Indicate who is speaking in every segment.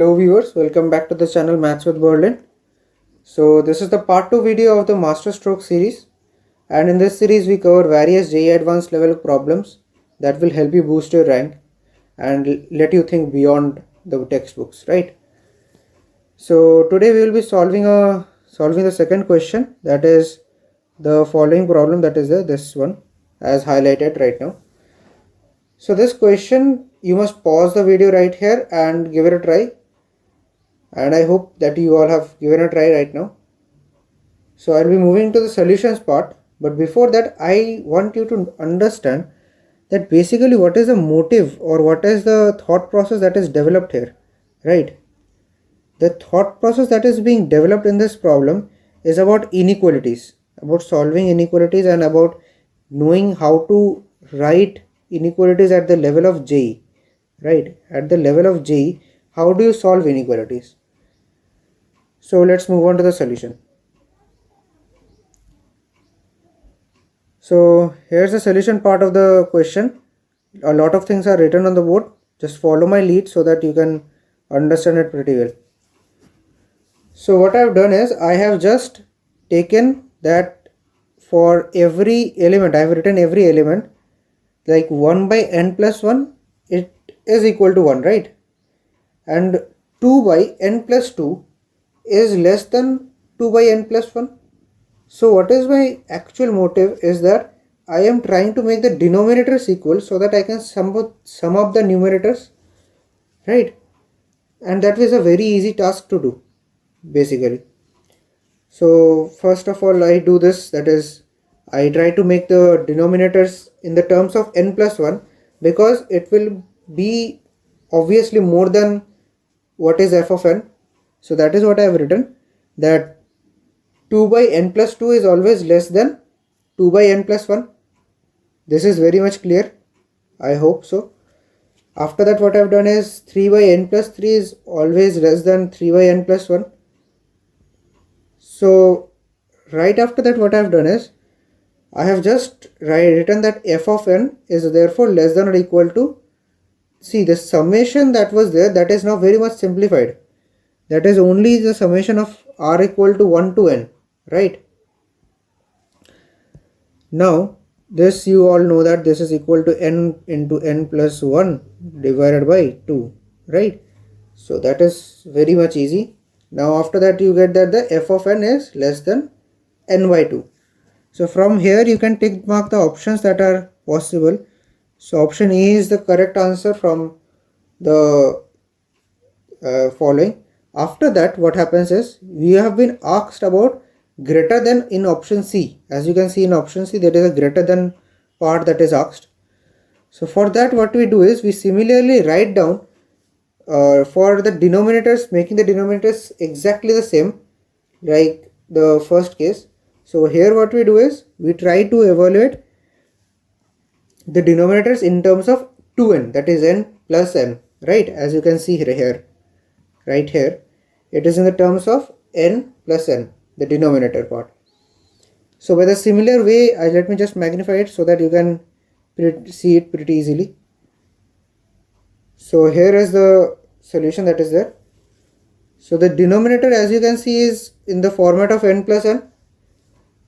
Speaker 1: Hello viewers, welcome back to the channel Maths with Berlin. So this is the part 2 video of the Master Stroke series, and in this series we cover various JEE advanced level problems that will help you boost your rank and let you think beyond the textbooks, right? So today we will be solving the second question, that is the following problem, that is this one as highlighted right now. So this question, you must pause the video right here and give it a try, and I hope that you all have given a try right now. So I'll be moving to the solutions part, but before that I want you to understand that basically what is the motive or what is the thought process that is developed here, right? The thought process that is being developed in this problem is about inequalities, about solving inequalities and about knowing how to write inequalities at the level of JEE, right? At the level of JEE, how do you solve inequalities? So let's move on to the solution. So here's the solution part of the question. A lot of things are written on the board. Just follow my lead so that you can understand it pretty well. So what I've done is I have just taken that for every element, I have written every element like 1 by n plus 1, it is equal to 1, right? And 2 by n plus 2 is less than 2 by n plus 1. So what is my actual motive is that I am trying to make the denominators equal so that I can sum up the numerators, right? And that is a very easy task to do basically. So first of all I do this, that is I try to make the denominators in the terms of n plus 1 because it will be obviously more than what is f of n. So that is what I have written, that 2 by n plus 2 is always less than 2 by n plus 1. This is very much clear, I hope so. After that what I have done is 3 by n plus 3 is always less than 3 by n plus 1. So right after that what I have done is I have just written that f of n is therefore less than or equal to, see the summation that was there, that is now very much simplified. That is only the summation of r equal to 1 to n, right? Now this you all know that this is equal to n into n plus 1 divided by 2, right? So that is very much easy. Now after that you get that the f of n is less than n by 2. So from here you can tick mark the options that are possible. So option A is the correct answer from the following. After that what happens is we have been asked about greater than in option C. As you can see in option C there is a greater than part that is asked. So for that what we do is we similarly write down for the denominators, making the denominators exactly the same like the first case. So here what we do is we try to evaluate the denominators in terms of 2n, that is n plus n, right? As you can see here, right here, it is in the terms of n plus n, the denominator part. So by the similar way, let me just magnify it so that you can see it pretty easily. So here is the solution that is there. So the denominator, as you can see, is in the format of n plus n,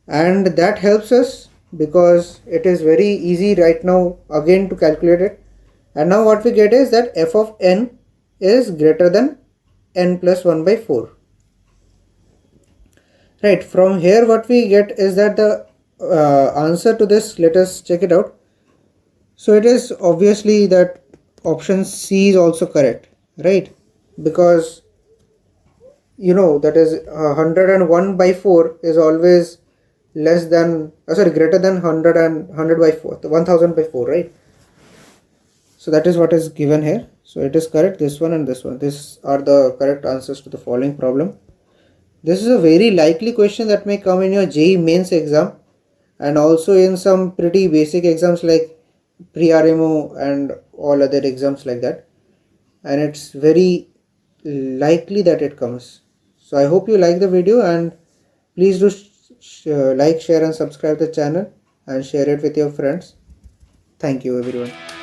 Speaker 1: and that helps us because it is very easy right now again to calculate it. And now what we get is that f of n is greater than n plus 1 by 4. Right, from here what we get is that the answer to this, let us check it out. So it is obviously that option C is also correct, right? Because you know that is 101 by 4 is always less than, greater than 100 by 4, 1000 by 4, right? So that is what is given here. So it is correct, this one and this one. These are the correct answers to the following problem. This is a very likely question that may come in your JEE Mains exam and also in some pretty basic exams like pre-RMO and all other exams like that. And it's very likely that it comes. So I hope you like the video, and please do like, share and subscribe the channel and share it with your friends. Thank you everyone.